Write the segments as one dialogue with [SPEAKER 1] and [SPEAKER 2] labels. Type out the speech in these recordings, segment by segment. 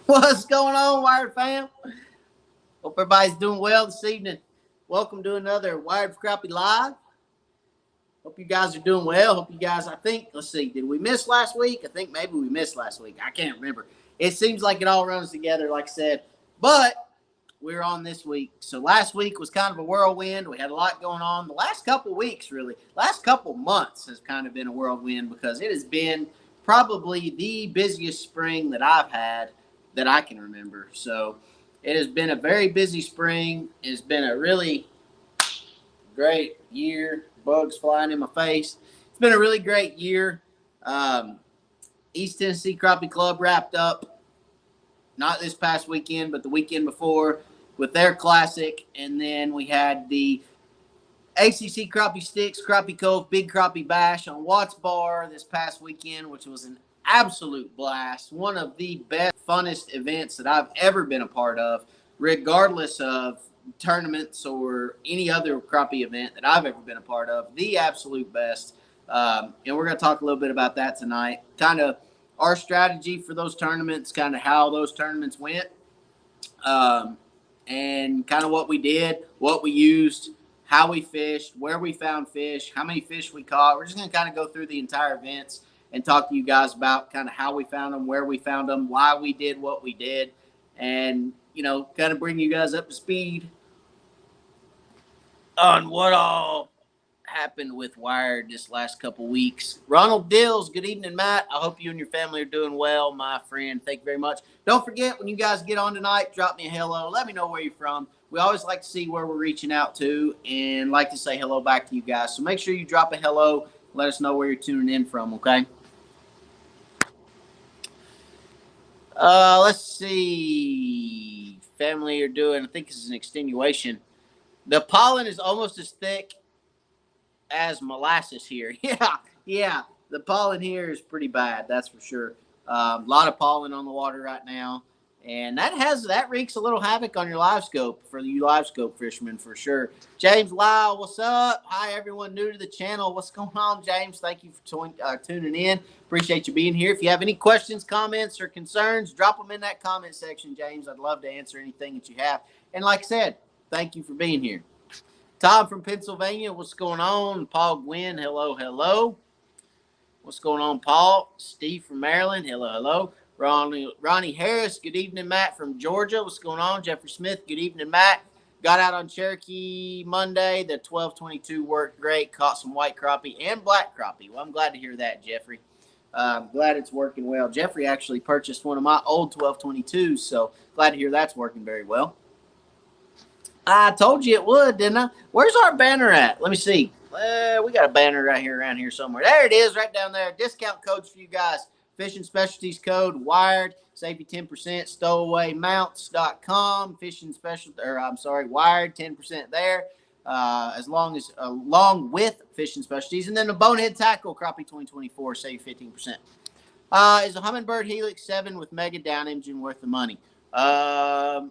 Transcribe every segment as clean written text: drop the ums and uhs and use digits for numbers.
[SPEAKER 1] What's going on, Wired fam? Hope everybody's doing well this evening. Welcome to another Wired for Crappie Live. Hope you guys are doing well. Hope you guys, let's see, did we miss last week? I think maybe we missed last week. I can't remember. It seems like it all runs together, like I said. But we're on this week. So last week was kind of a whirlwind. We had a lot going on. The last couple weeks, really, last couple months has kind of been a whirlwind because it has been probably the busiest spring that I've had that I can remember. So it has been a very busy spring. It's been a really great year. Bugs flying in my face. It's been a really great year. Um, East Tennessee Crappie Club wrapped up not this past weekend, but the weekend before with their classic. And then we had the ACC Crappie Sticks, Crappie Cove, Big Crappie Bash on Watts Bar this past weekend, which was an absolute blast. One of the best, funnest events that I've ever been a part of, regardless of tournaments or any other crappie event that I've ever been a part of. The absolute best. And we're going to talk a little bit about that tonight. Kind of our strategy for those tournaments, kind of how those tournaments went, and kind of what we did, what we used, how we fished, where we found fish, how many fish we caught. We're just going to kind of go through the entire events and talk to you guys about kind of how we found them, where we found them, why we did what we did, and, kind of bring you guys up to speed on what all happened with Wired this last couple weeks. Ronald Dills, good evening, Matt. I hope you and your family are doing well, my friend. Thank you very much. Don't forget, when you guys get on tonight, drop me a hello. Let me know where you're from. We always like to see where we're reaching out to and like to say hello back to you guys. So make sure you drop a hello. Let us know where you're tuning in from, okay? Let's see. Family are doing, I think this is an extenuation. The pollen is almost as thick as molasses here. Yeah. The pollen here is pretty bad, that's for sure. A lot of pollen on the water right now, and that wreaks a little havoc on your live scope for you live scope fishermen for sure. James Lyle, what's up? Hi everyone new to the channel. What's going on, James? Thank you for tuning in. Appreciate you being here. If you have any questions, comments, or concerns, drop them in that comment section, James. I'd love to answer anything that you have. And like I said, thank you for being here. Tom from Pennsylvania, what's going on? Paul Gwynn, hello. What's going on, Paul? Steve from Maryland, hello. Ronnie Harris, good evening, Matt from Georgia. What's going on? Jeffrey Smith, good evening, Matt. Got out on Cherokee Monday. The 1222 worked great. Caught some white crappie and black crappie. Well, I'm glad to hear that, Jeffrey. I'm glad it's working well. Jeffrey actually purchased one of my old 1222s, so glad to hear that's working very well. I told you it would, didn't I? Where's our banner at? Let me see. We got a banner right here around here somewhere. There it is, right down there. Discount codes for you guys. Fishing Specialties code WIRED. Save you 10%. Stowawaymounts.com. WIRED 10% there. Along with Fishing Specialties. And then the Bonehead Tackle Crappie 2024. Save you 15%. Is a Humminbird Helix 7 with mega down engine worth the money? Well,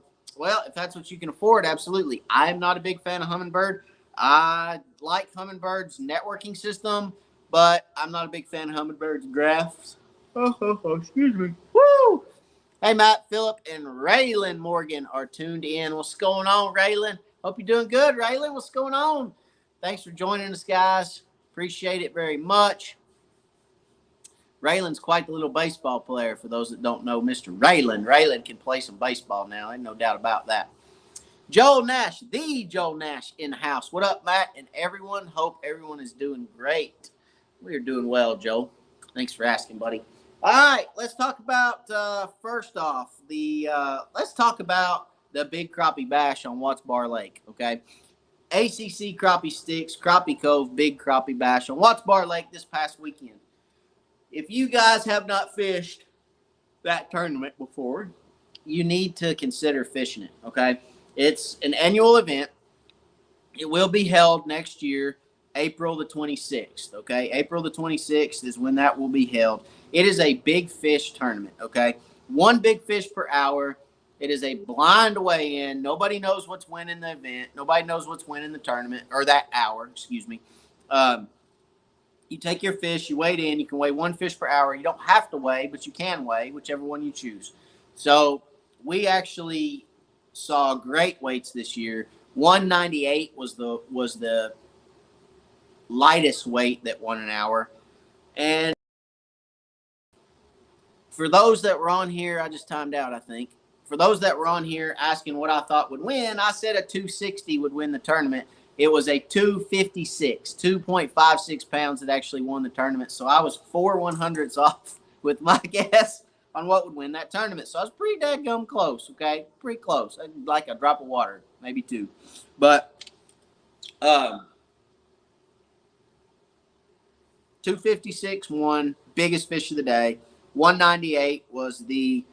[SPEAKER 1] if that's what you can afford, absolutely. I'm not a big fan of Humminbird. I like Humminbird's networking system, but I'm not a big fan of Humminbird's graphs. Excuse me. Woo! Hey, Matt, Phillip, and Raylan Morgan are tuned in. What's going on, Raylan? Hope you're doing good, Raylan. What's going on? Thanks for joining us, guys. Appreciate it very much. Raylan's quite the little baseball player. For those that don't know, Mr. Raylan. Raylan can play some baseball now. Ain't no doubt about that. Joel Nash, the Joel Nash in the house. What up, Matt and everyone? Hope everyone is doing great. We are doing well, Joel. Thanks for asking, buddy. All right, let's talk about, first off, let's talk about the Big Crappie Bash on Watts Bar Lake, okay? ACC Crappie Sticks, Crappie Cove, Big Crappie Bash on Watts Bar Lake this past weekend. If you guys have not fished that tournament before, you need to consider fishing it, okay? It's an annual event. It will be held next year, April the 26th, okay? April the 26th is when that will be held. It is a big fish tournament, okay? One big fish per hour. It is a blind weigh-in. Nobody knows what's winning the event. Nobody knows what's winning the tournament, or that hour, excuse me. You take your fish, you weigh it in. You can weigh one fish per hour. You don't have to weigh, but you can weigh, whichever one you choose. So we actually saw great weights this year. 198 was the lightest weight that won an hour. And for those that were on here, I just timed out, I think. For those that were on here asking what I thought would win, I said a 260 would win the tournament. It was a 256, 2.56 pounds that actually won the tournament. So I was 4/100ths off with my guess on what would win that tournament. So I was pretty dadgum close, okay? Pretty close. Like a drop of water, maybe two. But 256 won, biggest fish of the day. 198 was the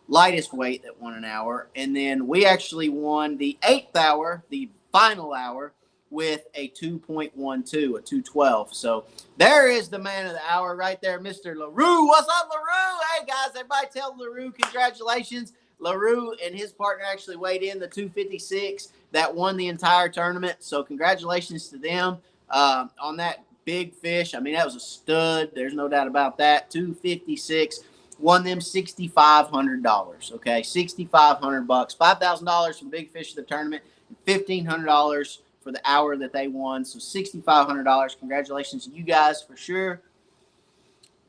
[SPEAKER 1] lightest weight that won an hour. And then we actually won the 8th hour, the final hour, with a 2.12, a 212. So there is the man of the hour right there, Mr. LaRue. What's up, LaRue? Hey, guys, everybody tell LaRue congratulations. LaRue and his partner actually weighed in the 256 that won the entire tournament. So congratulations to them on that big fish. I mean, that was a stud. There's no doubt about that. 256 won them $6,500. Okay, $6,500, $5,000 from big fish of the tournament, and $1,500 for the hour that they won. So $6,500. Congratulations to you guys for sure.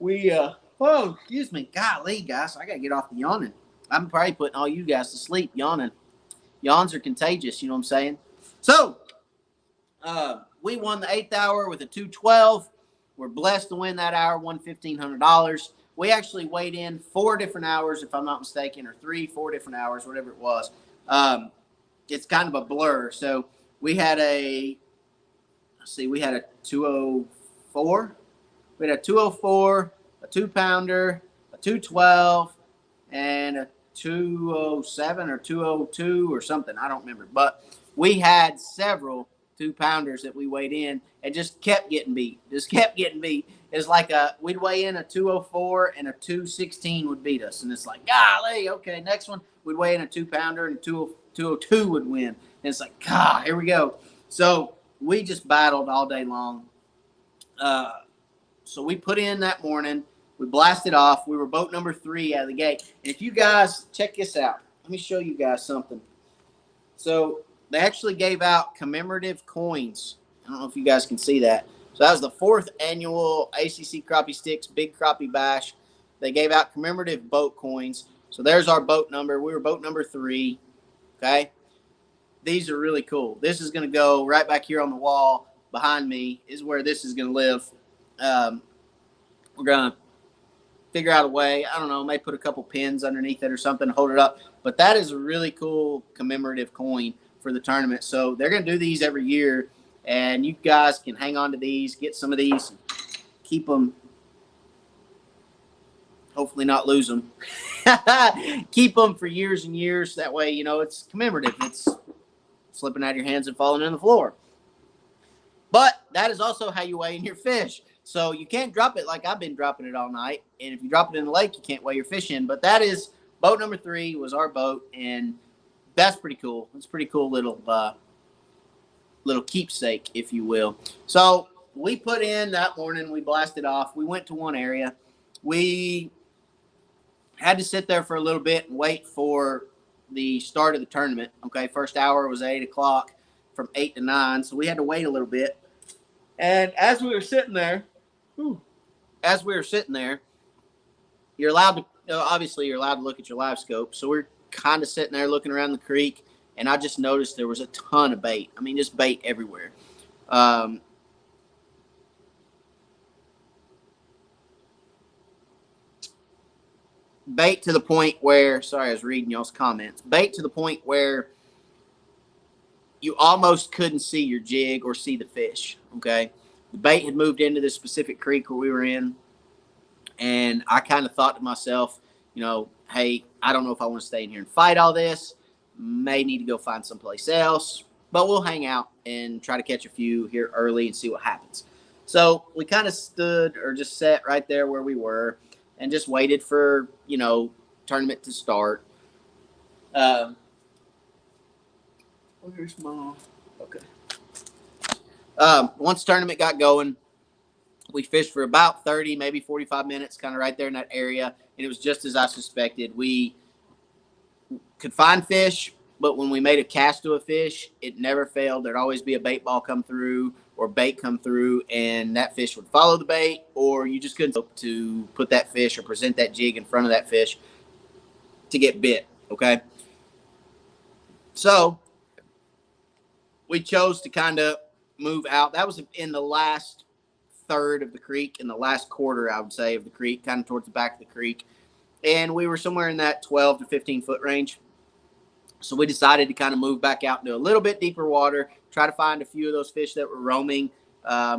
[SPEAKER 1] Excuse me, golly, guys, I gotta get off the yawning. I'm probably putting all you guys to sleep yawning. Yawns are contagious. You know what I'm saying? So. We won the 8th hour with a 212. We're blessed to win that hour, won $1,500. We actually weighed in 4 different hours, if I'm not mistaken, or 4 different hours, whatever it was. It's kind of a blur. So we had a 204. We had a 204, a 2-pounder, a 212, and a 207 or 202 or something. I don't remember. But we had several 2-pounders that we weighed in and just kept getting beat. It's like we'd weigh in a 204 and a 216 would beat us. And it's like, golly, okay, next one we'd weigh in a 2-pounder and a 202 would win. And it's like, God, here we go. So we just battled all day long. So we put in that morning. We blasted off. We were boat number 3 out of the gate. And if you guys, check this out. Let me show you guys something. So they actually gave out commemorative coins. I don't know if you guys can see that. So that was the 4th annual ACC Crappie Sticks Big Crappie Bash. They gave out commemorative boat coins. So there's our boat number. We were boat number 3. Okay. These are really cool. This is going to go right back here on the wall behind me is where this is going to live. We're going to figure out a way. I don't know, maybe put a couple pins underneath it or something to hold it up. But that is a really cool commemorative coin for the tournament. So they're going to do these every year, and you guys can hang on to these, get some of these, keep them, hopefully not lose them. Keep them for years and years. That way, you know, it's commemorative. It's slipping out of your hands and falling on the floor. But that is also how you weigh in your fish. So you can't drop it like I've been dropping it all night. And if you drop it in the lake, you can't weigh your fish in. But that is boat number 3 was our boat, and that's pretty cool. It's a pretty cool little keepsake, if you will. So we put in that morning. We blasted off. We went to one area. We had to sit there for a little bit and wait for the start of the tournament. Okay, first hour was 8 o'clock from 8 to 9. So we had to wait a little bit. And as we were sitting there, you're allowed to, obviously you're allowed to look at your live scope. So we're kind of sitting there looking around the creek, and I just noticed there was a ton of bait. I mean, just bait everywhere. Bait to the point where, sorry, I was reading y'all's comments. Bait to the point where you almost couldn't see your jig or see the fish, okay? The bait had moved into this specific creek where we were in, and I kind of thought to myself, you know, hey, I don't know if I want to stay in here and fight all this. May need to go find someplace else, but we'll hang out and try to catch a few here early and see what happens. So we kind of stood or just sat right there where we were and just waited for, you know, tournament to start. Where's my, okay. Once tournament got going, we fished for about 30, maybe 45 minutes, kind of right there in that area. And it was just as I suspected. We could find fish, but when we made a cast to a fish, it never failed. There'd always be a bait ball come through or bait come through, and that fish would follow the bait, or you just couldn't to put that fish or present that jig in front of that fish to get bit, okay? So we chose to kind of move out. That was in the last third of the creek, in the last quarter, I would say, of the creek, kind of towards the back of the creek. And we were somewhere in that 12 to 15 foot range. So we decided to kind of move back out into a little bit deeper water, try to find a few of those fish that were roaming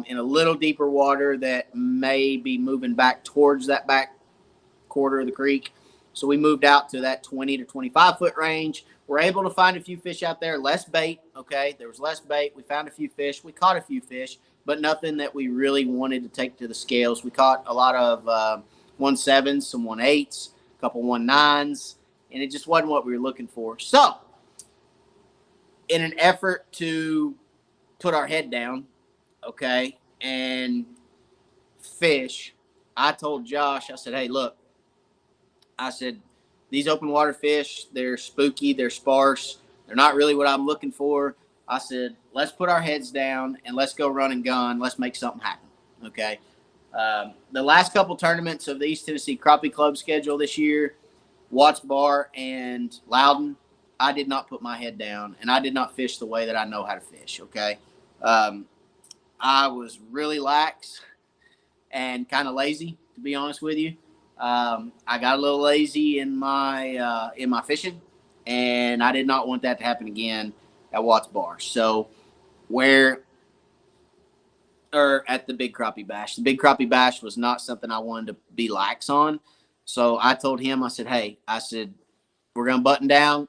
[SPEAKER 1] in a little deeper water that may be moving back towards that back quarter of the creek. So we moved out to that 20 to 25 foot range. We're able to find a few fish out there, less bait, okay? There was less bait. We found a few fish. We caught a few fish, but nothing that we really wanted to take to the scales. We caught a lot of 1.7s, some 1.8s, a couple 1.9s, and it just wasn't what we were looking for. So in an effort to put our head down, okay, and fish, I told Josh, I said, hey, look, I said, these open water fish, they're spooky, they're sparse, they're not really what I'm looking for. I said, let's put our heads down and let's go run and gun. Let's make something happen, okay? The last couple tournaments of the East Tennessee Crappie Club schedule this year, Watts Bar and Loudon, I did not put my head down, and I did not fish the way that I know how to fish, okay? I was really lax and kind of lazy, to be honest with you. I got a little lazy in my fishing, and I did not want that to happen again at Watts Bar. So at the Big Crappie Bash. The Big Crappie Bash was not something I wanted to be lax on. So I told him, I said, hey, we're going to button down.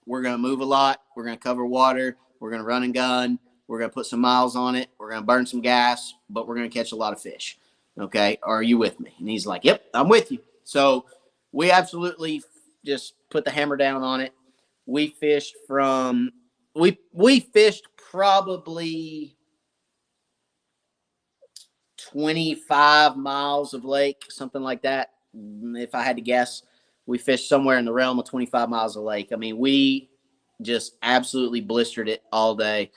[SPEAKER 1] We're going to move a lot. We're going to cover water. We're going to run and gun. We're going to put some miles on it. We're going to burn some gas, but we're going to catch a lot of fish. Okay, are you with me? And he's like, yep, I'm with you. So we absolutely just put the hammer down on it. We fished we fished probably 25 miles of lake, something like that. If I had to guess, we fished somewhere in the realm of 25 miles of lake. I mean, we just absolutely blistered it all day.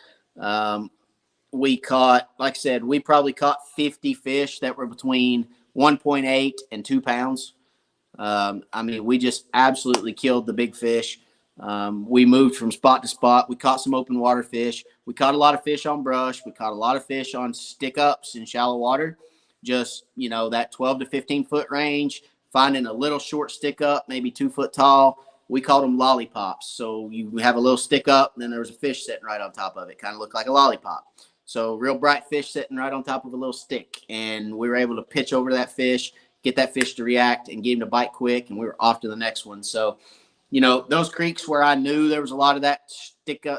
[SPEAKER 1] We caught, like I said, we probably caught 50 fish that were between 1.8 and 2 pounds. I mean, we just absolutely killed the big fish. We moved from spot to spot. We caught some open water fish. We caught a lot of fish on brush. We caught a lot of fish on stick ups in shallow water. Just, that 12 to 15 foot range, finding a little short stick up, maybe 2 foot tall. We called them lollipops. So you have a little stick up, and then there was a fish sitting right on top of it. Kind of looked like a lollipop. So real bright fish sitting right on top of a little stick. And we were able to pitch over to that fish, get that fish to react, and get him to bite quick, and we were off to the next one. So, those creeks where I knew there was a lot of that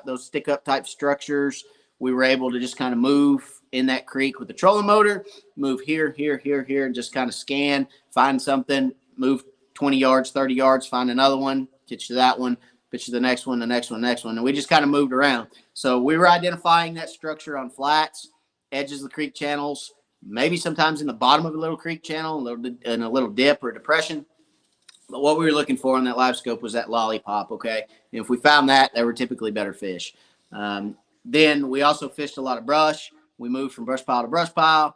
[SPEAKER 1] those stick-up type structures, we were able to just kind of move in that creek with the trolling motor, move here, and just kind of scan, find something, move 20 yards, 30 yards, find another one, get you to that one, pitch you the next one, and we just kind of moved around. So we were identifying that structure on flats, edges of the creek channels, maybe sometimes in the bottom of a little creek channel, in a little dip or depression. But what we were looking for on that live scope was that lollipop, okay? And if we found that, they were typically better fish. Then we also fished a lot of brush. We moved from brush pile to brush pile.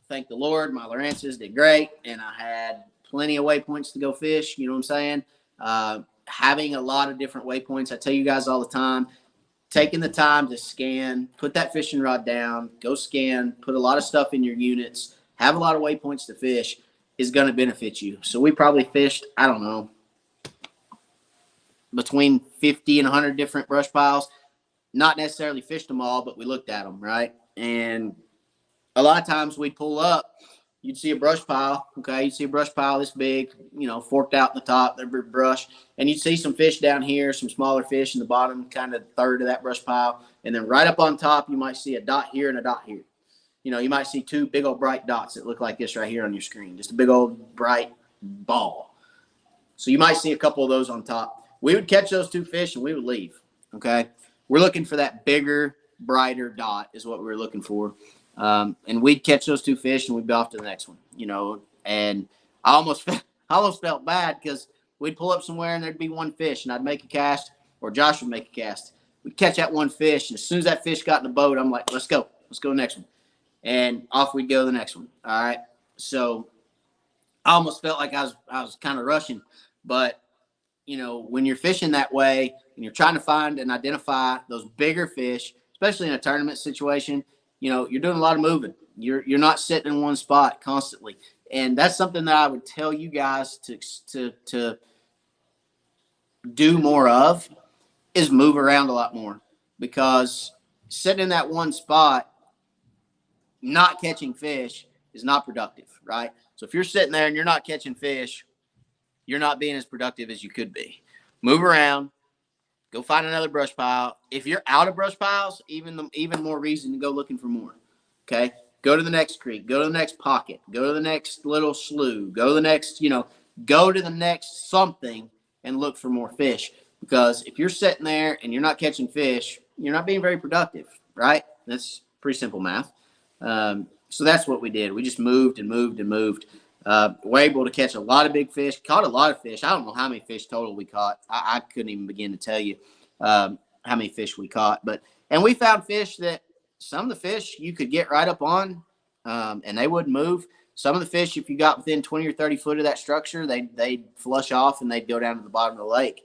[SPEAKER 1] Thank the Lord, my Lawrences did great, and I had plenty of waypoints to go fish, you know what I'm saying? Having a lot of different waypoints. I tell you guys all the time, taking the time to scan, put that fishing rod down, go scan, put a lot of stuff in your units, have a lot of waypoints to fish is going to benefit you. So we probably fished, I don't know, between 50 and 100 different brush piles. Not necessarily fished them all, but we looked at them, right? And a lot of times we'd pull up, you'd see a brush pile, okay? You'd see a brush pile this big, forked out in the top, there'd be brush. And you'd see some fish down here, some smaller fish in the bottom, kind of third of that brush pile. And then right up on top, you might see a dot here and a dot here. You might see two big old bright dots that look like this right here on your screen. Just a big old bright ball. So you might see a couple of those on top. We would catch those two fish and we would leave, okay? We're looking for that bigger, brighter dot is what we were looking for. And we'd catch those two fish and we'd be off to the next one, And I almost felt bad because we'd pull up somewhere and there'd be one fish, and I'd make a cast, or Josh would make a cast. We'd catch that one fish, and as soon as that fish got in the boat, I'm like, let's go to the next one. And off we'd go to the next one. All right. So I almost felt like I was kind of rushing, but when you're fishing that way and you're trying to find and identify those bigger fish, especially in a tournament situation, you're doing a lot of moving. You're not sitting in one spot constantly. And that's something that I would tell you guys to do more of, is move around a lot more, because sitting in that one spot, not catching fish is not productive, right? So if you're sitting there and you're not catching fish, you're not being as productive as you could be. Move around, go find another brush pile. If you're out of brush piles, even more reason to go looking for more. Okay, go to the next creek, go to the next pocket, go to the next little slough, go to the next, go to the next something and look for more fish. Because if you're sitting there and you're not catching fish, you're not being very productive, right? That's pretty simple math. So that's what we did. We just moved and moved and moved. We're able to catch a lot of big fish, caught a lot of fish. I don't know how many fish total we caught. I couldn't even begin to tell you how many fish we caught. And we found fish that some of the fish you could get right up on, and they wouldn't move. Some of the fish, if you got within 20 or 30 foot of that structure, they'd flush off and they'd go down to the bottom of the lake.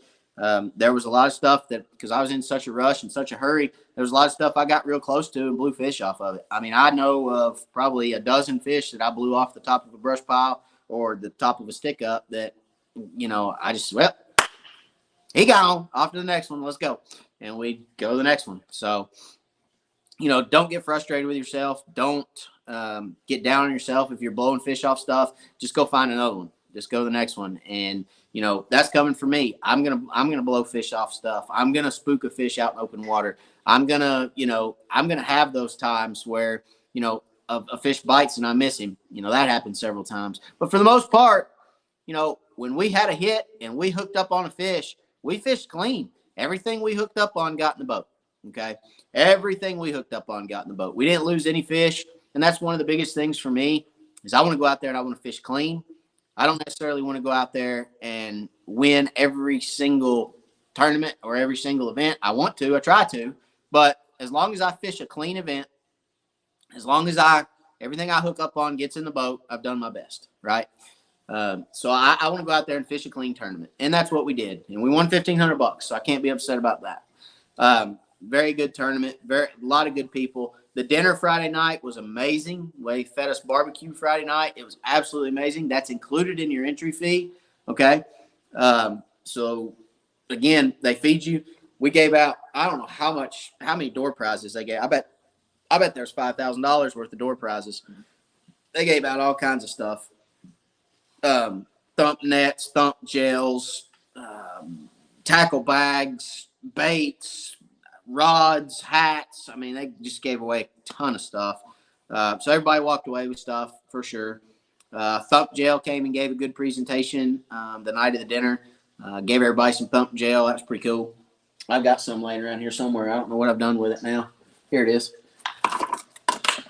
[SPEAKER 1] There was a lot of stuff that, because I was in such a rush and such a hurry, there was a lot of stuff I got real close to and blew fish off of it. I mean, I know of probably a dozen fish that I blew off the top of a brush pile or the top of a stick up that, I just, he gone, off to the next one, let's go. And we go to the next one. So, don't get frustrated with yourself. Don't get down on yourself if you're blowing fish off stuff. Just go find another one. Just go to the next one. And that's coming for me. I'm gonna blow fish off stuff. I'm gonna spook a fish out in open water. I'm gonna have those times where a fish bites and I miss him. That happens several times. But for the most part, when we had a hit and we hooked up on a fish, we fished clean. Everything we hooked up on got in the boat. Okay, everything we hooked up on got in the boat. We didn't lose any fish, and that's one of the biggest things for me. Is I want to go out there and I want to fish clean. I don't necessarily want to go out there and win every single tournament or every single event. I try to, but as long as I fish a clean event, as long as everything I hook up on gets in the boat, I've done my best, right? So I want to go out there and fish a clean tournament, and that's what we did, and we won $1,500, so I can't be upset about that. Very good tournament, a lot of good people. The dinner Friday night was amazing. They fed us barbecue Friday night. It was absolutely amazing. That's included in your entry fee. Okay. So again, they feed you. We gave out, I don't know how many door prizes they gave. I bet there's $5,000 worth of door prizes. They gave out all kinds of stuff. Thump nets, thump gels, tackle bags, baits, rods, hats. I mean, they just gave away a ton of stuff. So everybody walked away with stuff for sure. Thump Gel came and gave a good presentation the night of the dinner. Gave everybody some Thump Gel. That was pretty cool. I've got some laying around here somewhere. I don't know what I've done with it now. Here it is.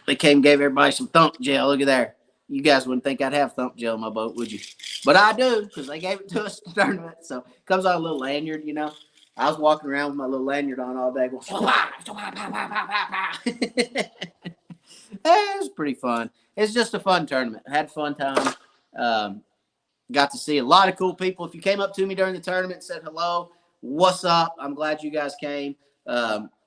[SPEAKER 1] They came and gave everybody some Thump Gel. Look at there. You guys wouldn't think I'd have Thump Gel in my boat, would you? But I do, because they gave it to us in the tournament. So it comes on a little lanyard, I was walking around with my little lanyard on all day. Going, it was pretty fun. It's just a fun tournament. I had a fun time. Got to see a lot of cool people. If you came up to me during the tournament and said hello, what's up? I'm glad you guys came.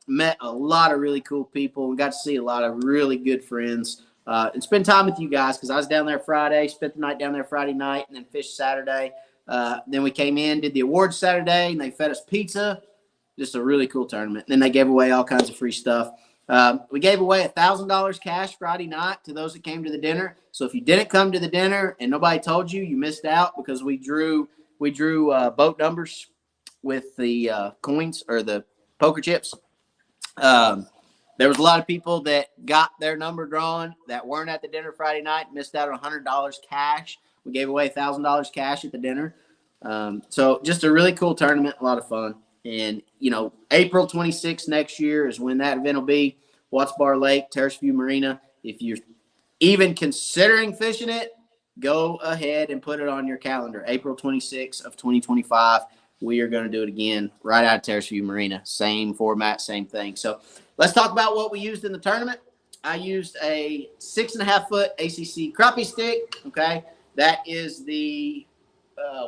[SPEAKER 1] Met a lot of really cool people and got to see a lot of really good friends. And spend time with you guys, because I was down there Friday, spent the night down there Friday night, and then fished Saturday. Then we came in, did the awards Saturday, and they fed us pizza. Just a really cool tournament. Then they gave away all kinds of free stuff. We gave away $1,000 cash Friday night to those that came to the dinner. So if you didn't come to the dinner and nobody told you, you missed out, because we drew boat numbers with the coins or the poker chips. There was a lot of people that got their number drawn that weren't at the dinner Friday night, missed out on $100 cash. We gave away $1,000 cash at the dinner. So just a really cool tournament, a lot of fun. And, April 26th next year is when that event will be. Watts Bar Lake, Terrace View Marina. If you're even considering fishing it, go ahead and put it on your calendar. April 26th of 2025. We are going to do it again right out of Terrace View Marina. Same format, same thing. So let's talk about what we used in the tournament. I used a 6.5 foot ACC crappie stick. Okay. That is the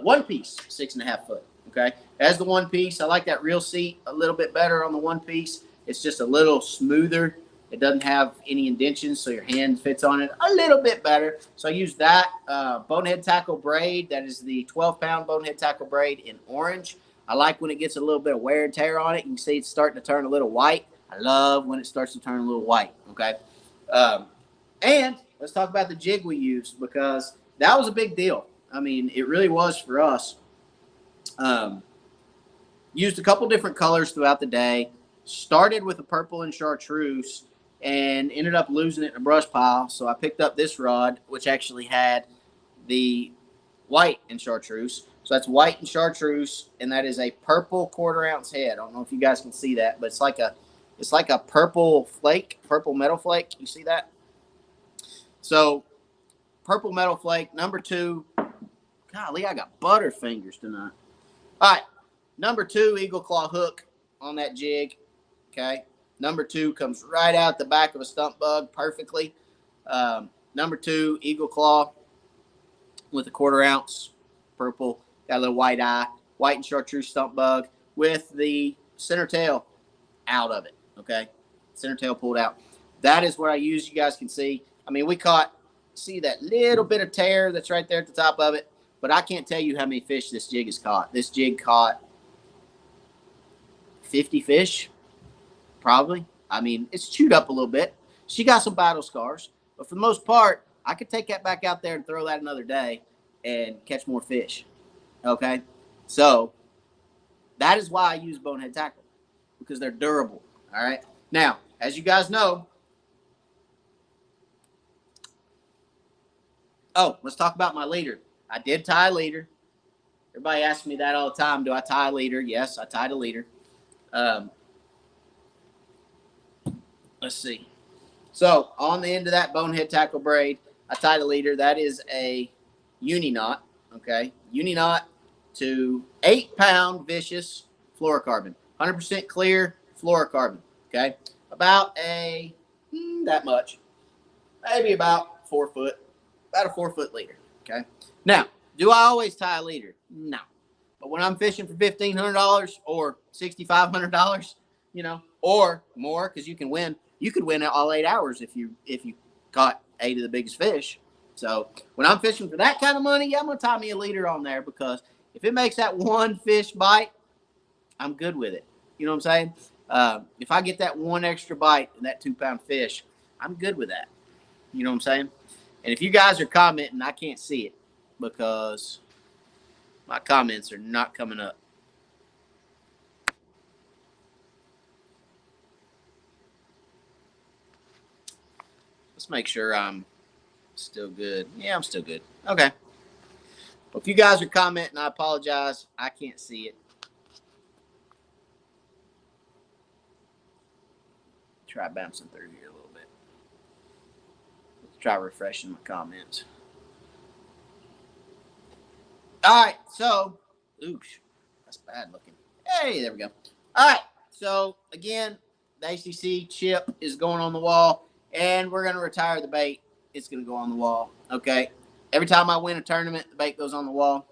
[SPEAKER 1] one piece, 6.5 foot. Okay. As the one piece, I like that real seat a little bit better on the one piece. It's just a little smoother. It doesn't have any indentions, so your hand fits on it a little bit better. So I use that bonehead tackle braid. That is the 12-pound bonehead tackle braid in orange. I like when it gets a little bit of wear and tear on it. You can see it's starting to turn a little white. I love when it starts to turn a little white, okay? And let's talk about the jig we used, because that was a big deal. I mean, it really was for us. Used a couple different colors throughout the day. Started with a purple and chartreuse and ended up losing it in a brush pile. So I picked up this rod, which actually had the white and chartreuse. So that's white and chartreuse, and that is a purple 1/4 ounce head. I don't know if you guys can see that, but it's like a purple flake, purple metal flake. You see that? So purple metal flake, number 2. Golly, I got butterfingers tonight. All right, number 2 eagle claw hook on that jig. Okay, number 2 comes right out the back of a stump bug perfectly. Number 2 eagle claw with a 1/4 ounce purple, got a little white eye, white and chartreuse stump bug with the center tail out of it. Okay, center tail pulled out. That is what I use. You guys can see. I mean, we caught, see that little bit of tear that's right there at the top of it, but I can't tell you how many fish this jig has caught. This jig caught 50 fish, probably. I mean, it's chewed up a little bit. She got some battle scars, but for the most part, I could take that back out there and throw that another day and catch more fish. Okay, so that is why I use bonehead tackle, because they're durable. All right. Now, as you guys know, let's talk about my leader. I did tie a leader. Everybody asks me that all the time. Do I tie a leader? Yes, I tied a leader. Let's see. So on the end of that bonehead tackle braid, I tied a leader. That is a uni knot. Okay, uni knot to 8-pound vicious fluorocarbon, 100% clear fluorocarbon. Okay, about that much, maybe about 4 foot, about a 4 foot leader. Okay, now do I always tie a leader? No, but when I'm fishing for $1,500 or $6,500, or more, because you can win. You could win all 8 hours if you caught 8 of the biggest fish. So when I'm fishing for that kind of money, I'm gonna tie me a leader on there, because if it makes that one fish bite, I'm good with it. You know what I'm saying? If I get that one extra bite in that 2-pound fish, I'm good with that. You know what I'm saying? And if you guys are commenting, I can't see it because my comments are not coming up. Let's make sure I'm still good. Yeah, I'm still good. Okay. Well, if you guys are commenting, I apologize. I can't see it. Try bouncing through here a little bit. Let's try refreshing my comments. All right. So, oops, that's bad looking. Hey, there we go. All right. So, again, the ACC chip is going on the wall. And we're going to retire the bait. It's going to go on the wall. Okay. Every time I win a tournament, the bait goes on the wall.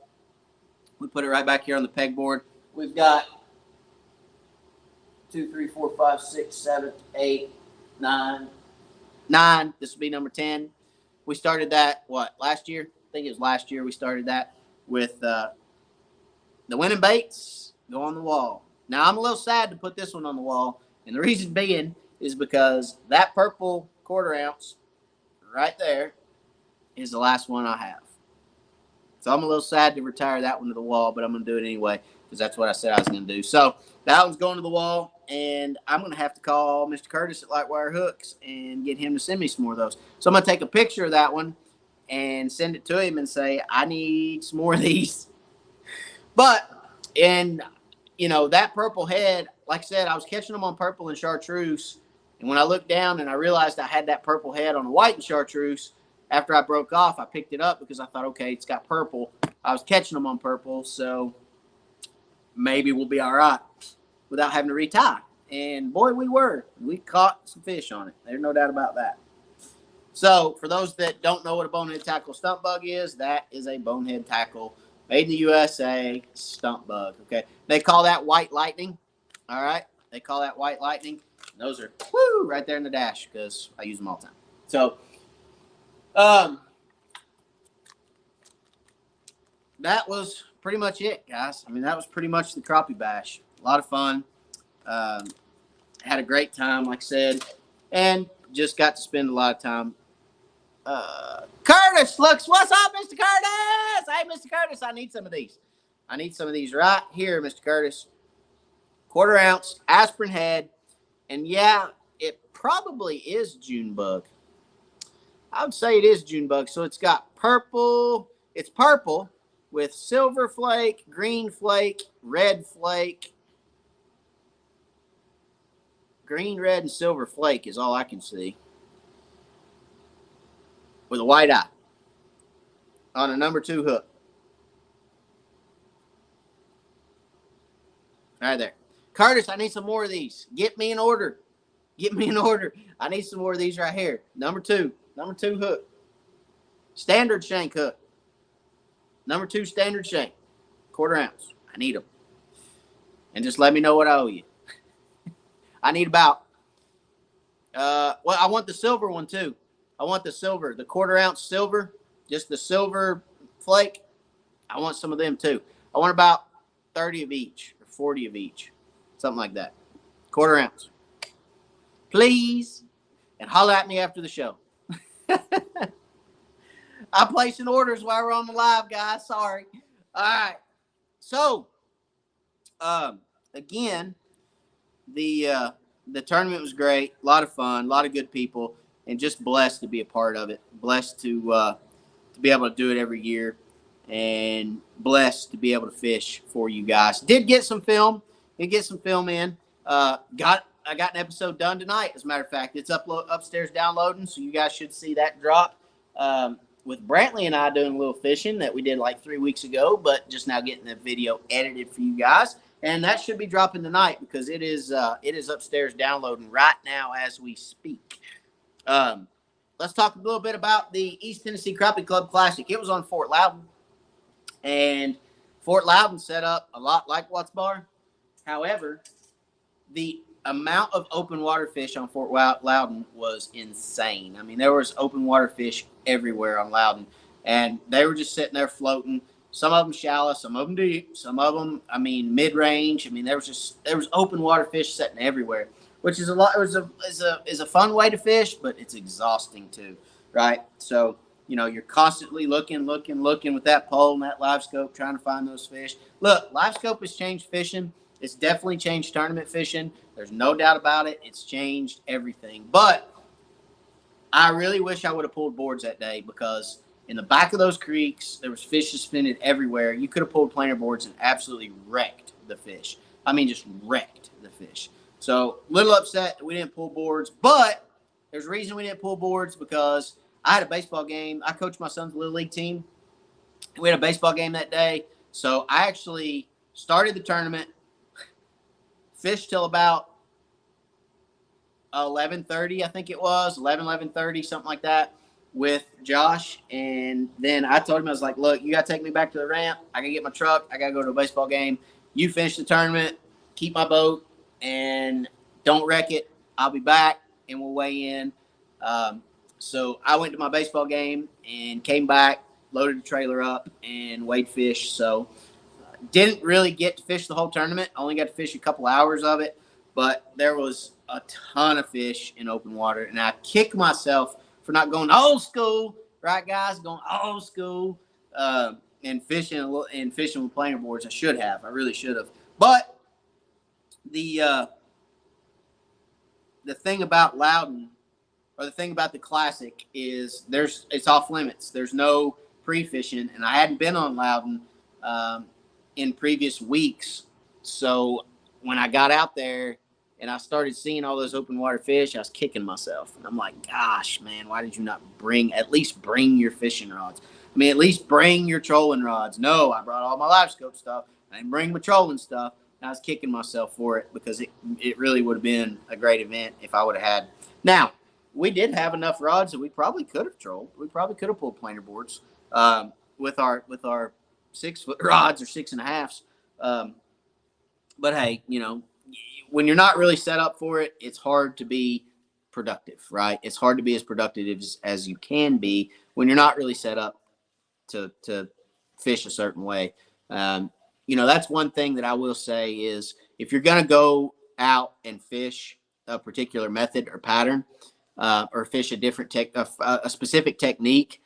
[SPEAKER 1] We put it right back here on the pegboard. We've got 2, 3, 4, 5, 6, 7, 8, 9. 9. This will be number 10. We started that, last year? I think it was last year we started that with the winning baits go on the wall. Now, I'm a little sad to put this one on the wall. And the reason being is because that purple 1/4 ounce right there is the last one I have. So I'm a little sad to retire that one to the wall, but I'm going to do it anyway because that's what I said I was going to do. So that one's going to the wall, and I'm going to have to call Mr. Curtis at Lightwire Hooks and get him to send me some more of those. So I'm going to take a picture of that one and send it to him and say, I need some more of these. But, that purple head, like I said, I was catching them on purple and chartreuse. And when I looked down and I realized I had that purple head on the white and chartreuse, after I broke off, I picked it up because I thought, okay, it's got purple. I was catching them on purple, so maybe we'll be all right without having to retie. And boy, we were. We caught some fish on it. There's no doubt about that. So for those that don't know what a bonehead tackle stump bug is, that is a bonehead tackle made in the USA stump bug. Okay. They call that white lightning. All right. They call that white lightning. And those are right there in the dash because I use them all the time. So that was pretty much it, guys. I mean, that was pretty much the Crappie Bash. A lot of fun. Had a great time, like I said, and just got to spend a lot of time. Curtis looks, what's up, Mr. Curtis? Hey, Mr. Curtis, I need some of these. I need some of these right here, Mr. Curtis. 1/4 ounce aspirin head. And yeah, it probably is June bug. I would say it is June bug. So it's got purple. It's purple with silver flake, green flake, red flake. Green, red, and silver flake is all I can see. With a white eye. On a number 2 hook. Right there. Curtis, I need some more of these. Get me an order. Get me an order. I need some more of these right here. Number 2. Number 2 hook. Standard shank hook. Number 2 standard shank. 1/4 ounce. I need them. And just let me know what I owe you. I need about, well, I want the silver one too. I want the silver, the 1/4 ounce silver, just the silver flake. I want some of them too. I want about 30 of each or 40 of each, something like that. 1/4 ounce. Please. And holler at me after the show. I'm placing orders while we're on the live, guys. Sorry. All right. So, again, the tournament was great. A lot of fun. A lot of good people. And just blessed to be a part of it. Blessed to be able to do it every year. And blessed to be able to fish for you guys. Did get some film. Did get some film in. I got an episode done tonight, as a matter of fact. It's upstairs downloading, so you guys should see that drop. With Brantley and I doing a little fishing that we did like 3 weeks ago, but just now getting the video edited for you guys. And that should be dropping tonight because it is upstairs downloading right now as we speak. Let's talk a little bit about the East Tennessee Crappie Club Classic. It was on Fort Loudon. And Fort Loudon set up a lot like Watts Bar. However, the amount of open water fish on Fort Loudon was insane. I mean, there was open water fish everywhere on Loudon, and they were just sitting there floating. Some of them shallow, some of them deep, some of them, I mean, mid-range. I mean, there was open water fish sitting everywhere, which is is a fun way to fish, but it's exhausting too, right? So, you know, you're constantly looking with that pole and that live scope, trying to find those fish. Look, live scope has changed fishing. It's definitely changed tournament fishing. There's no doubt about it. It's changed everything. But I really wish I would have pulled boards that day because in the back of those creeks, there was fish suspended everywhere. You could have pulled planer boards and absolutely wrecked the fish. I mean, just wrecked the fish. So, a little upset that we didn't pull boards. But there's a reason we didn't pull boards because I had a baseball game. I coached my son's Little League team. We had a baseball game that day. So, I actually started the tournament, fished till about 11:30, I think it was, 11:30, something like that, with Josh. And then I told him, I was like, look, you got to take me back to the ramp. I got to get my truck. I got to go to a baseball game. You finish the tournament, keep my boat, and don't wreck it. I'll be back, and we'll weigh in. So I went to my baseball game and came back, loaded the trailer up, and weighed fish. So didn't really get to fish the whole tournament. Only got to fish a couple hours of it, but there was a ton of fish in open water, and I kick myself for not going old school, right, guys? Going old school and fishing with planer boards. I should have. I really should have. But the thing about Loudon, or the thing about the Classic, is it's off limits. There's no pre-fishing, and I hadn't been on Loudon in previous weeks. So when I got out there, and I started seeing all those open water fish, I was kicking myself. And I'm like, gosh, man, why did you not at least bring your fishing rods? I mean, at least bring your trolling rods. No, I brought all my live scope stuff. I didn't bring my trolling stuff. And I was kicking myself for it because it really would have been a great event if I would have had. Now, we did have enough rods that we probably could have trolled. We probably could have pulled planer boards with our 6-foot rods or 6.5s. But hey, when you're not really set up for it, it's hard to be productive, right? It's hard to be as productive as you can be when you're not really set up to fish a certain way. That's one thing that I will say is if you're going to go out and fish a particular method or pattern, or fish a different a specific technique,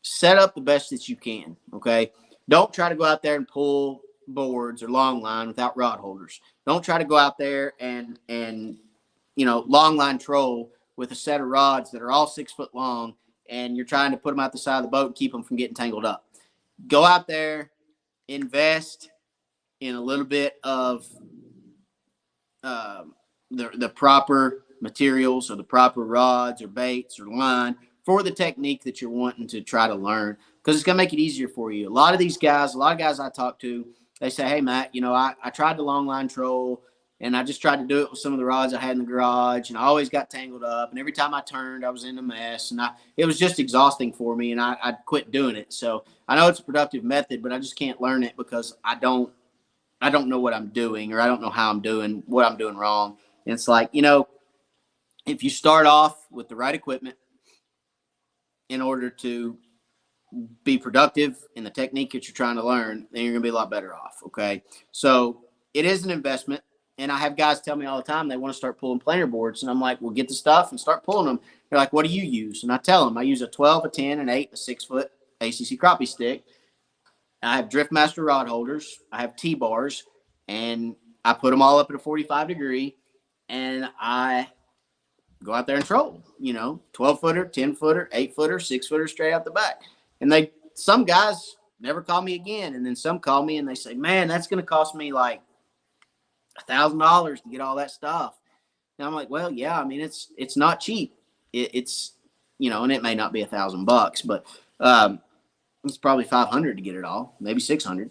[SPEAKER 1] set up the best that you can. Okay. Don't try to go out there and pull boards or long line without rod holders. Don't try to go out there and long line troll with a set of rods that are all 6 foot long and you're trying to put them out the side of the boat and keep them from getting tangled up. Go out there, invest in a little bit of the proper materials or the proper rods or baits or line for the technique that you're wanting to try to learn, because it's going to make it easier for you. A lot of guys I talk to, they say, hey, Matt, I tried the long line troll and I just tried to do it with some of the rods I had in the garage and I always got tangled up. And every time I turned, I was in a mess and it was just exhausting for me and I quit doing it. So I know it's a productive method, but I just can't learn it because I don't know what I'm doing, or I don't know how I'm doing what I'm doing wrong. And it's like, if you start off with the right equipment in order to be productive in the technique that you're trying to learn, then you're going to be a lot better off. Okay. So it is an investment. And I have guys tell me all the time they want to start pulling planer boards. And I'm like, well, get the stuff and start pulling them. They're like, what do you use? And I tell them I use a 12, a 10, an 8, a 6-foot ACC crappie stick. I have Driftmaster rod holders. I have T-bars. And I put them all up at a 45 degree. And I go out there and troll, 12-footer, 10-footer, 8-footer, 6-footer straight out the back. And some guys never call me again. And then some call me and they say, man, that's going to cost me like $1,000 to get all that stuff. And I'm like, well, yeah, I mean, it's not cheap. It's, and it may not be $1,000, but it's probably $500 to get it all, maybe $600.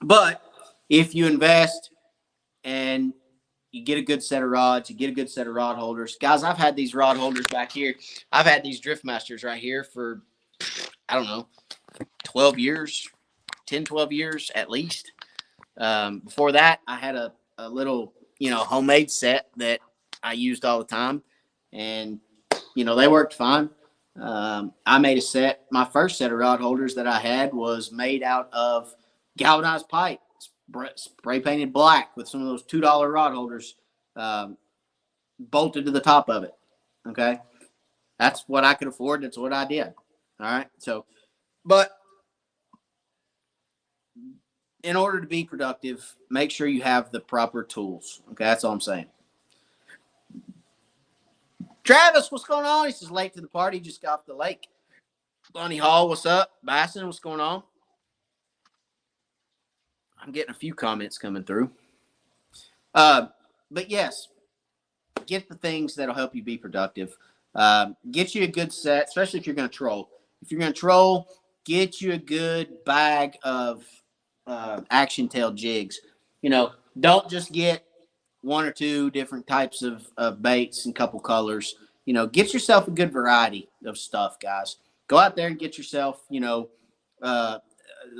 [SPEAKER 1] But if you invest and you get a good set of rods, you get a good set of rod holders. Guys, I've had these rod holders back here. I've had these Driftmasters right here for, I don't know, 12 years, 10, 12 years at least. Before that, I had a little, homemade set that I used all the time. And, they worked fine. I made a set. My first set of rod holders that I had was made out of galvanized pipe. Spray painted black with some of those $2 rod holders bolted to the top of it. Okay. That's what I could afford. That's what I did. All right. So, but in order to be productive, make sure you have the proper tools. Okay. That's all I'm saying. Travis, what's going on? He says late to the party. Just got off the lake. Bunny Hall, what's up? Basson, what's going on? I'm getting a few comments coming through. But yes, get the things that'll help you be productive. Get you a good set, especially if you're going to troll. If you're going to troll, get you a good bag of action tail jigs. Don't just get one or two different types of baits and couple colors. Get yourself a good variety of stuff, guys. Go out there and get yourself, let's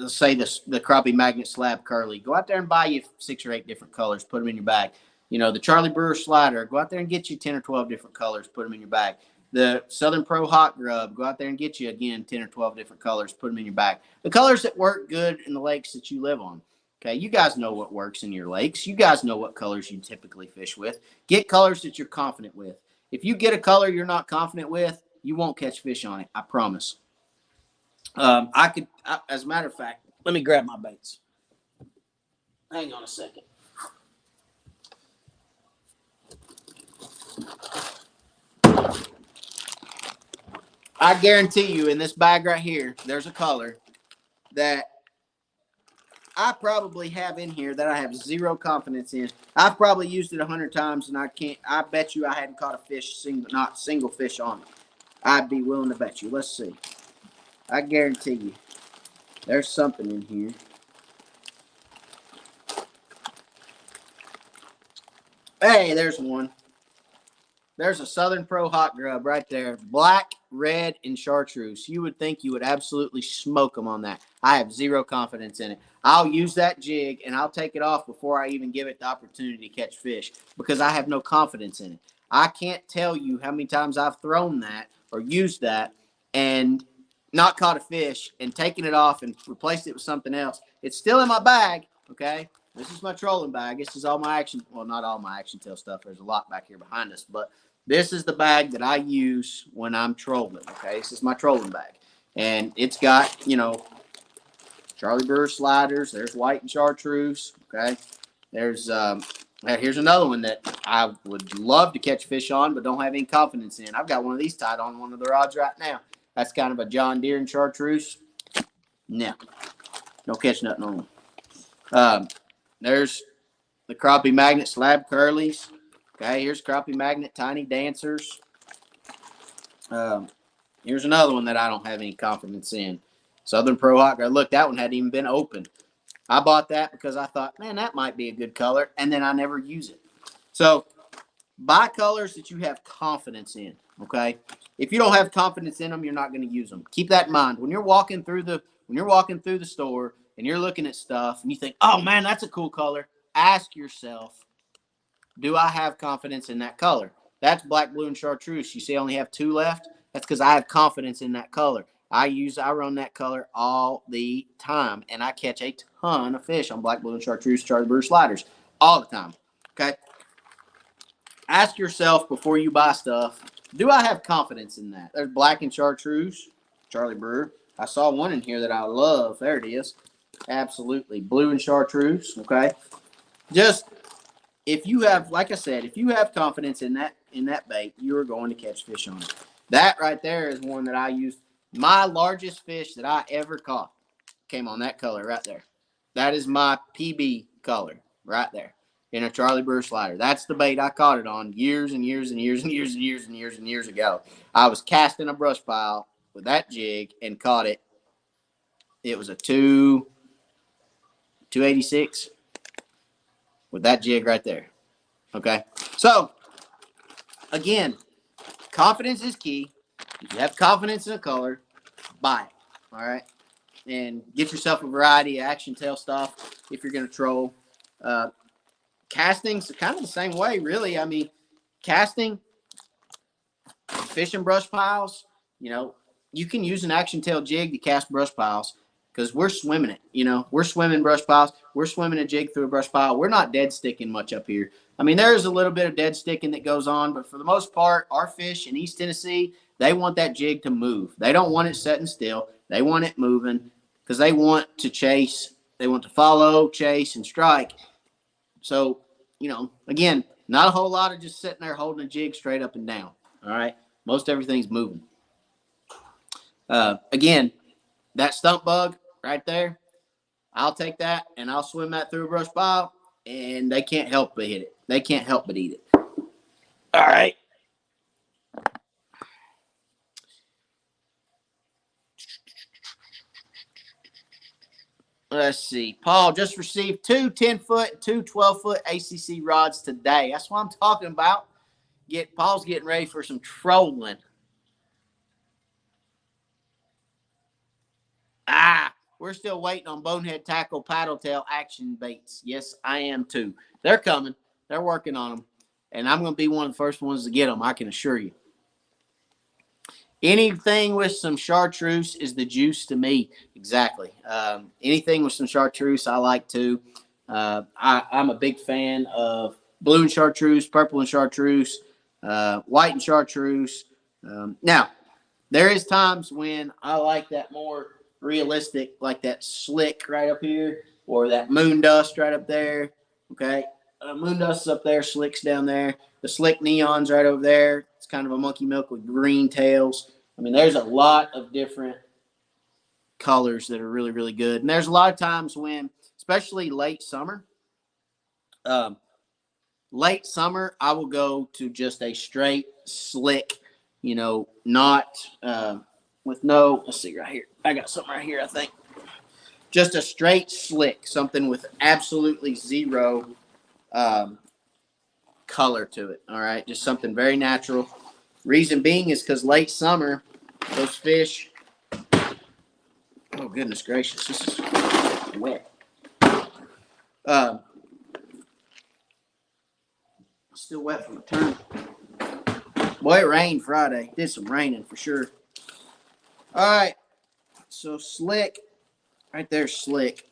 [SPEAKER 1] say the crappie magnet slab curly. Go out there and buy you 6 or 8 different colors. Put them in your bag. The Charlie Brewer slider. Go out there and get you 10 or 12 different colors. Put them in your bag. The Southern Pro hot grub. Go out there and get you, again, 10 or 12 different colors. Put them in your bag. The colors that work good in the lakes that you live on. Okay, you guys know what works in your lakes. You guys know what colors you typically fish with. Get colors that you're confident with. If you get a color you're not confident with, you won't catch fish on it. I promise. As a matter of fact, let me grab my baits. Hang on a second. I guarantee you in this bag right here, there's a color that I probably have in here that I have zero confidence in. I've probably used it 100 times, and I bet you I hadn't caught a fish, not single fish on it. I'd be willing to bet you. Let's see. I guarantee you, there's something in here. Hey, there's one. There's a Southern Pro hot grub right there. Black, red, and chartreuse. You would think you would absolutely smoke them on that. I have zero confidence in it. I'll use that jig, and I'll take it off before I even give it the opportunity to catch fish because I have no confidence in it. I can't tell you how many times I've thrown that or used that and not caught a fish and taken it off and replaced it with something else. It's still in my bag, okay? This is my trolling bag. This is all my action. Well, not all my action tail stuff. There's a lot back here behind us, but this is the bag that I use when I'm trolling, okay? This is my trolling bag. And it's got, Charlie Brewer sliders. There's white and chartreuse, okay? There's, here's another one that I would love to catch fish on, but don't have any confidence in. I've got one of these tied on one of the rods right now. That's kind of a John Deere and chartreuse. No, don't catch nothing on them. There's the Crappie Magnet slab curlies. Okay, here's Crappie Magnet Tiny Dancers. Here's another one that I don't have any confidence in. Southern Pro Hot Grub. Look, that one hadn't even been opened. I bought that because I thought, man, that might be a good color, and then I never use it. So buy colors that you have confidence in, okay? If you don't have confidence in them, you're not going to use them. Keep that in mind. When you're walking through the store and you're looking at stuff and you think, oh, man, that's a cool color, ask yourself, do I have confidence in that color? That's black, blue, and chartreuse. You see I only have 2 left? That's because I have confidence in that color. I run that color all the time, and I catch a ton of fish on black, blue, and chartreuse Charlie Brewer sliders all the time, okay? Ask yourself before you buy stuff, do I have confidence in that? There's black and chartreuse, Charlie Brewer. I saw one in here that I love. There it is. Absolutely. Blue and chartreuse, okay? Just, if you have, like I said, if you have confidence in that bait, you are going to catch fish on it. That right there is one that I used. My largest fish that I ever caught came on that color right there. That is my PB color right there in a Charlie Brewer slider. That's the bait I caught it on years and years and years and years and years and years and years ago. I was casting a brush pile with that jig and caught it. It was a 286 with that jig right there. Okay. So again, confidence is key. If you have confidence in a color, buy it. All right. And get yourself a variety of action tail stuff if you're going to troll. Casting's kind of the same way, really. I mean, casting, fishing brush piles, you can use an action tail jig to cast brush piles because we're swimming it. We're swimming brush piles. We're swimming a jig through a brush pile. We're not dead sticking much up here. I mean, there's a little bit of dead sticking that goes on, but for the most part, our fish in East Tennessee, they want that jig to move. They don't want it sitting still. They want it moving because they want to chase. They want to follow, chase, and strike. So, again, not a whole lot of just sitting there holding a jig straight up and down. All right. Most everything's moving. Again, that stump bug right there, I'll take that and I'll swim that through a brush pile, and they can't help but hit it. They can't help but eat it. All right. Let's see. Paul just received 2 10-foot, 2 12-foot ACC rods today. That's what I'm talking about. Paul's getting ready for some trolling. We're still waiting on Bonehead Tackle Paddle Tail action baits. Yes, I am too. They're coming. They're working on them. And I'm going to be one of the first ones to get them, I can assure you. Anything with some chartreuse is the juice to me. Exactly. Anything with some chartreuse I like too. I'm a big fan of blue and chartreuse, purple and chartreuse, white and chartreuse. Now, there is times when I like that more realistic, like that slick right up here, or that moon dust right up there. Okay, moon dust's up there, slick's down there. The slick neon's right over there. It's kind of a monkey milk with green tails. I mean, there's a lot of different colors that are really, really good. And there's a lot of times when especially late summer. Late summer, I will go to just a straight slick, not with no, let's see right here. I got something right here, I think. Just a straight slick, something with absolutely zero color to it. All right, just something very natural. Reason being is because late summer, those fish. Oh goodness gracious, this is wet. Still wet from the turn. Boy, it rained Friday. Did some raining for sure. All right, so slick, right there, slick.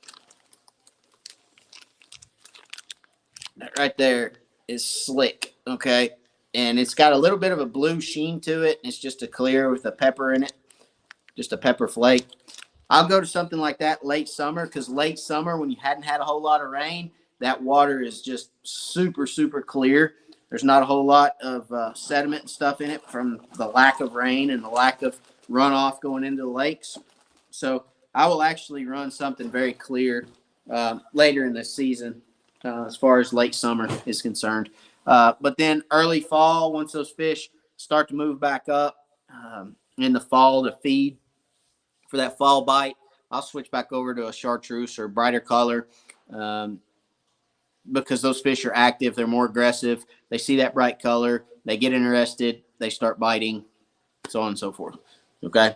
[SPEAKER 1] That right there is slick, okay? And it's got a little bit of a blue sheen to it. It's just a clear with a pepper in it, just a pepper flake. I'll go to something like that late summer because late summer, when you hadn't had a whole lot of rain, that water is just super, super clear. There's not a whole lot of sediment and stuff in it from the lack of rain and the lack of runoff going into the lakes. So I will actually run something very clear later in the season as far as late summer is concerned. But then early fall, once those fish start to move back up in the fall to feed for that fall bite, I'll switch back over to a chartreuse or brighter color because those fish are active. They're more aggressive. They see that bright color. They get interested. They start biting, so on and so forth. Okay.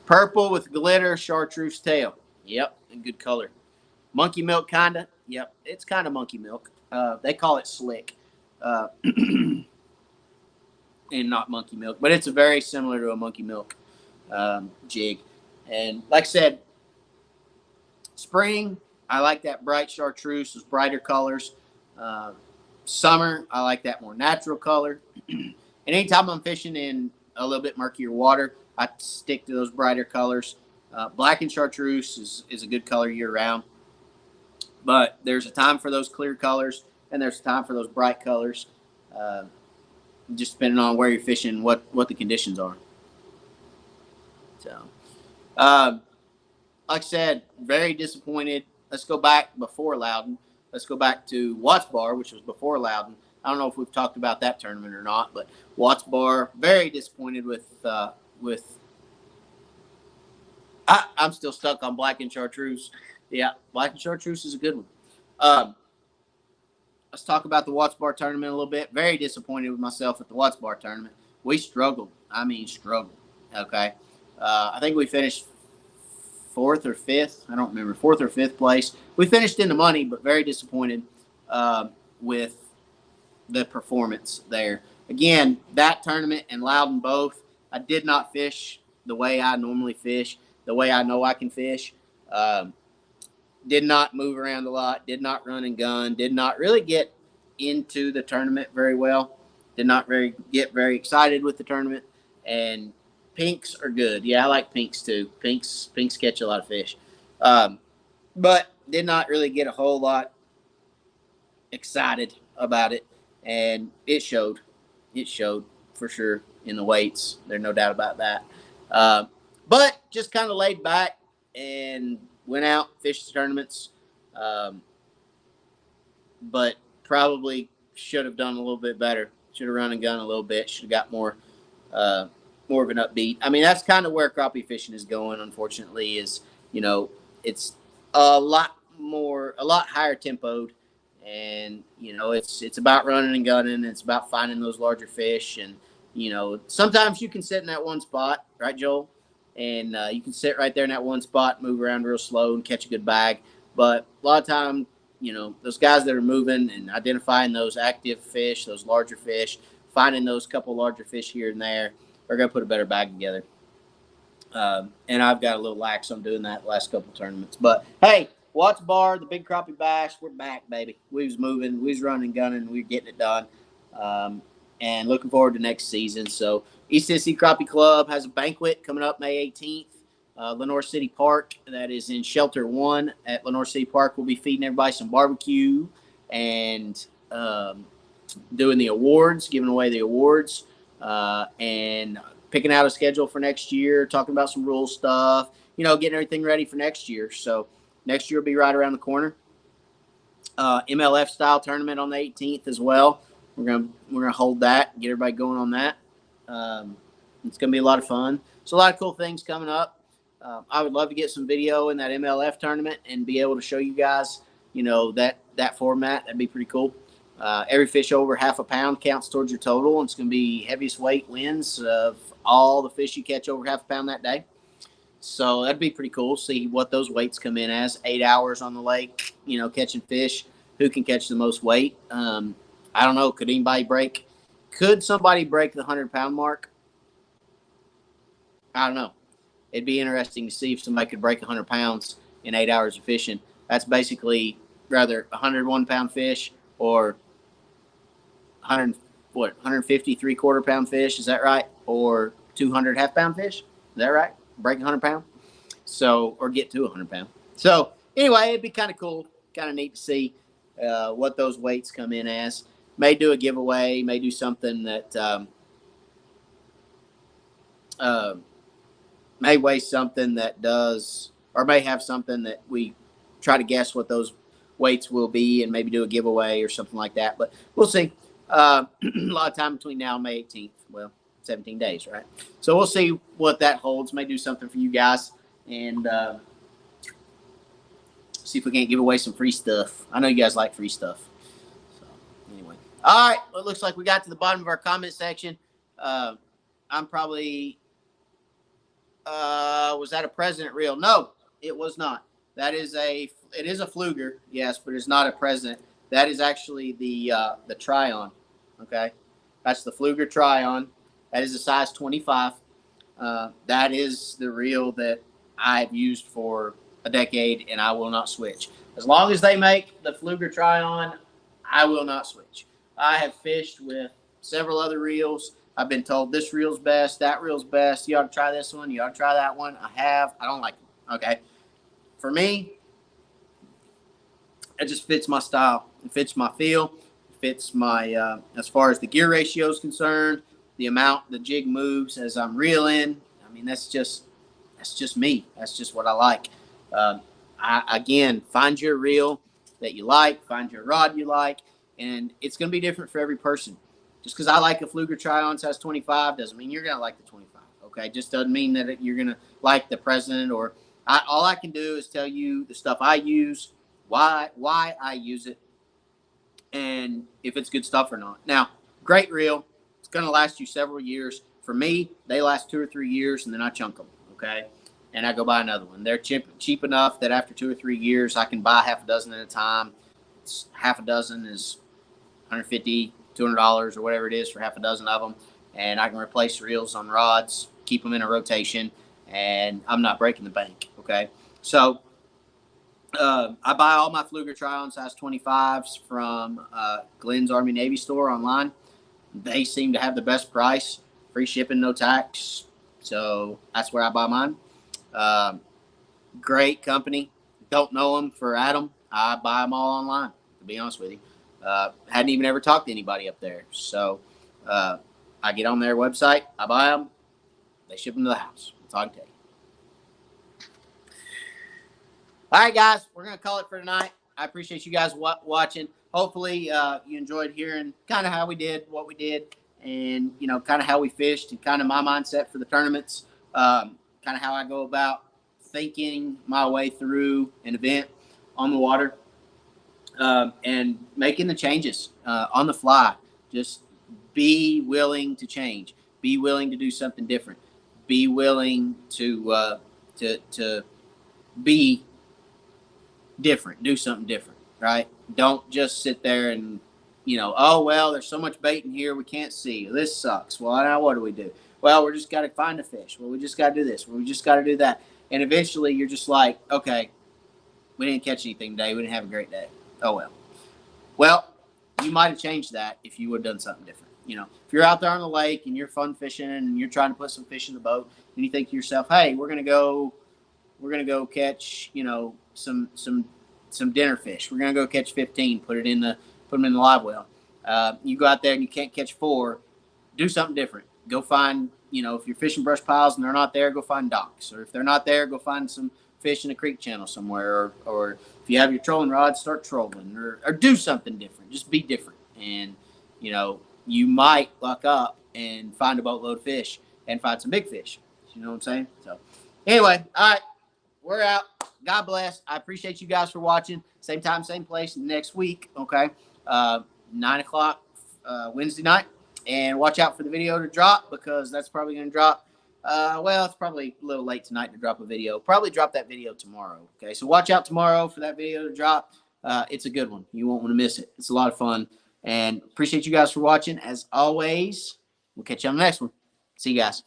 [SPEAKER 1] Purple with glitter, chartreuse tail. Yep, and good color. Monkey milk, kinda. Yep, it's kind of monkey milk. They call it slick, and not monkey milk, but it's very similar to a monkey milk jig. And like I said, spring, I like that bright chartreuse, those brighter colors. Summer, I like that more natural color. And anytime I'm fishing in a little bit murkier water, I stick to those brighter colors. Black and chartreuse is a good color year round. But there's a time for those clear colors, and there's a time for those bright colors, just depending on where you're fishing, what the conditions are. So, like I said, very disappointed. Let's go back before Loudon. Let's go back to Watts Bar, which was before Loudon. I don't know if we've talked about that tournament or not, but Watts Bar, very disappointed with. I'm still stuck on black and chartreuse. Yeah, black and chartreuse is a good one. Let's talk about the Watts Bar tournament a little bit. Very disappointed with myself at the Watts Bar tournament. We struggled. Struggled. Okay. I think we finished fourth or fifth. I don't remember. Fourth or fifth place. We finished in the money, but very disappointed with the performance there. Again, that tournament and Loudon both, I did not fish the way I normally fish, the way I know I can fish. Did not move around a lot, did not run and gun, did not really get into the tournament very well, did not get very excited with the tournament. And pinks are good. Yeah, I like pinks too. Pinks catch a lot of fish. But did not really get a whole lot excited about it. And it showed. It showed for sure in the weights. There's no doubt about that. But just kind of laid back and went out, fished tournaments. But probably should have done a little bit better. Should have run and gun a little bit. Should have got more of an upbeat. That's kind of where crappie fishing is going, unfortunately, is, it's a lot higher tempoed. And, it's about running and gunning. It's about finding those larger fish. And, sometimes you can sit in that one spot, right, Joel? And you can sit right there in that one spot, move around real slow and catch a good bag. But a lot of time, those guys that are moving and identifying those active fish, those larger fish, finding those couple larger fish here and there, are going to put a better bag together. And I've got a little lax on doing that the last couple tournaments. But, hey, Watts Bar, the big Crappie Bash, we're back, baby. We was moving, we was running, gunning, we were getting it done. And looking forward to next season. So East Tennessee Crappie Club has a banquet coming up May 18th. Lenore City Park, that is in Shelter 1 at Lenore City Park. We'll be feeding everybody some barbecue and doing the awards, giving away the awards, and picking out a schedule for next year, talking about some rule stuff, getting everything ready for next year. So next year will be right around the corner. MLF style tournament on the 18th as well. We're gonna hold that, get everybody going on that. It's gonna be a lot of fun. So a lot of cool things coming up. I would love to get some video in that MLF tournament and be able to show you guys, that format. That'd be pretty cool. Every fish over half a pound counts towards your total, and it's going to be heaviest weight wins of all the fish you catch over half a pound that day. So that'd be pretty cool. See what those weights come in as. 8 hours on the lake, catching fish. Who can catch the most weight? I don't know. Could somebody break the 100-pound mark? I don't know. It'd be interesting to see if somebody could break 100 pounds in 8 hours of fishing. That's basically rather 101-pound fish or 150 3/4-pound fish. Is that right? Or 200 half-pound fish. Is that right? Break 100 pound. So, or get to 100 pound. So anyway, it'd be kind of cool, kind of neat to see what those weights come in as. May do a giveaway. May do something that may weigh something that does, or may have something that we try to guess what those weights will be and maybe do a giveaway or something like that. But we'll see. A lot of time between now and May 18th. Well, 17 days, right? So we'll see what that holds. May do something for you guys and see if we can't give away some free stuff. I know you guys like free stuff. So anyway. All right. Well, it looks like we got to the bottom of our comment section. I'm probably... was that a president reel? No, it was not. It is a fluger, yes, but it's not a president. That is actually the Tryon. Okay, that's the fluger Tryon. That is a size 25. That is the reel that I've used for a decade, and I will not switch. As long as they make the fluger Tryon, I will not switch. I have fished with several other reels. I've been told this reel's best, that reel's best. You ought to try this one. You ought to try that one. I have. I don't like them. Okay. For me, it just fits my style. It fits my feel. It fits my, as far as the gear ratio is concerned, the amount the jig moves as I'm reeling. I mean, that's just me. That's just what I like. Again, find your reel that you like. Find your rod you like. And it's going to be different for every person. Just because I like a fluger Tryon size 25 doesn't mean you're going to like the 25. Okay, just doesn't mean that you're going to like the president. Or all I can do is tell you the stuff I use, why I use it, and if it's good stuff or not. Now, great reel. It's going to last you several years. For me, they last 2 or 3 years, and then I chunk them. Okay, and I go buy another one. They're cheap enough that after 2 or 3 years, I can buy half a dozen at a time. Half a dozen is $150. $200 or whatever it is for half a dozen of them, and I can replace reels on rods, keep them in a rotation, and I'm not breaking the bank. Okay, so I buy all my fluger Tryon size 25s from Glenn's Army Navy store online. They seem to have the best price, free shipping, no tax, so that's where I buy mine. Great company. Don't know them for Adam. I buy them all online, to be honest with you. Hadn't even ever talked to anybody up there. So I get on their website. I buy them. They ship them to the house. That's all I can tell you. All right, guys. We're going to call it for tonight. I appreciate you guys watching. Hopefully you enjoyed hearing kind of how we did, what we did, and, kind of how we fished and kind of my mindset for the tournaments, kind of how I go about thinking my way through an event on the water. And making the changes on the fly. Just be willing to change. Be willing to do something different. Be willing to be different. Do something different, right? Don't just sit there and, oh, well, there's so much bait in here we can't see. This sucks. Well, now what do we do? Well, we just got to find a fish. Well, we just got to do this. Well, we just got to do that. And eventually you're just like, okay, we didn't catch anything today. We didn't have a great day. Oh, well. Well, you might have changed that if you would have done something different. If you're out there on the lake and you're fun fishing and you're trying to put some fish in the boat and you think to yourself, hey, we're going to go catch, some dinner fish. We're going to go catch 15, put them in the live well. You go out there and you can't catch 4. Do something different. Go find if you're fishing brush piles and they're not there, go find docks. Or if they're not there, go find some fish in a creek channel somewhere. Or if you have your trolling rod, start trolling. Or do something different. Just be different. And, you might luck up and find a boatload of fish and find some big fish. You know what I'm saying? So, anyway, all right. We're out. God bless. I appreciate you guys for watching. Same time, same place next week. Okay. 9 o'clock Wednesday night. And watch out for the video to drop because that's probably going to drop. It's probably a little late tonight to drop a video. Probably drop that video tomorrow. Okay. So watch out tomorrow for that video to drop. It's a good one. You won't want to miss it. It's a lot of fun. And appreciate you guys for watching. As always, we'll catch you on the next one. See you guys.